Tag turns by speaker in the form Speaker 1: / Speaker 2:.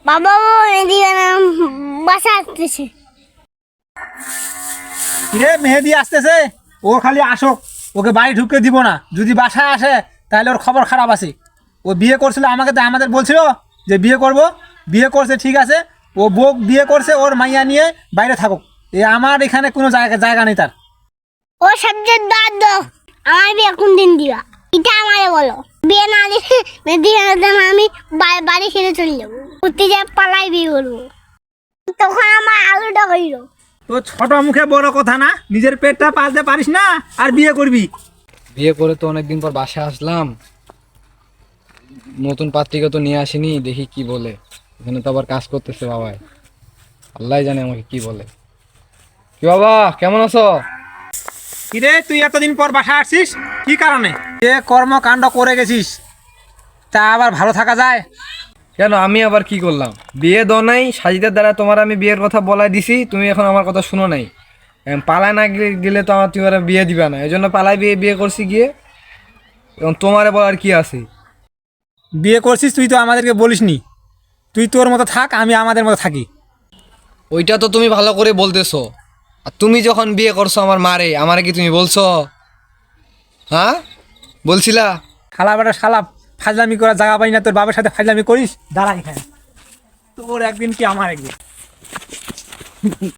Speaker 1: বাবা এদিকে না বাসা আসতেছে।
Speaker 2: রে মেহেদি আসতেছে, ও খালি আসুক, ওকে বাড়ি ঢুকতে দিব না। যদি বাসায় আসে তাহলে ওর খবর খারাপ আছে। ও বিয়ে করছিল, আমাদের বলছিল যে বিয়ে করব, বিয়ে করছে ঠিক আছে, ও বউ বিয়ে করছে, ওর মাইয়া নিয়ে বাইরে থাকুক। আমার এখানে কোনো জায়গা নেই তার।
Speaker 1: ও সবচেয়ে দাদ আমার বিয়ে কোন দিন দিবা এটা আমারে বলো। বিয়ে না দিলে আমি বাড়ি ছেড়ে চলে যাবো, উঠতে যা পালাই বিয়ে করবো, তখন আমার আলুটা হইল।
Speaker 2: তো ছোট মুখে বড় কথা না, নিজের পেটটা পালতে পারিস না আর বিয়ে করবি?
Speaker 3: বিয়ে করে তো অনেকদিন পর বাসায় আসলাম, নতুন পাত্রীকে তো নিয়ে আসিনি, দেখি কি বলে। এখানে তো আবার কাজ করতেছে বাবাই, আল্লাহ জানে আমাকে কি বলে। কি বাবা, কেমন আছো?
Speaker 2: কিরে তুই এতদিন পর বাসায় আসছিস, কি কারণে? যে কর্মকাণ্ড করে গেছিস তা আবার ভালো থাকা যায়?
Speaker 3: কেন, আমি আবার কি করলাম? বিয়ে দাও নাই, সাজিদের দ্বারা তোমার আমি বিয়ের কথা বলাই দিছি, তুমি এখন আমার কথা শুনো নাই। পালায় না গেলে তো আমার তুমি বিয়ে দিবে না, এই জন্য পালাই বিয়ে করছি গিয়ে। এবং তোমারে বলার কি আছে?
Speaker 2: বিয়ে করছিস তুই তো আমাদেরকে বলিসনি। তুই তোর মতো থাক, আমি আমাদের মতো থাকি।
Speaker 3: ওইটা তো তুমি ভালো করে বলতেছো, আর তুমি যখন বিয়ে করছো আমার মারে, আমারে কি তুমি বলছো? হ্যাঁ, বলছিলা?
Speaker 2: শালা বেটা শালা, ফাজলামি করার জায়গা পাই না, তোর বাবার সাথে ফাজলামি করিস। দাঁড়া এখানে, তোর একদিন কি আমার একদিন।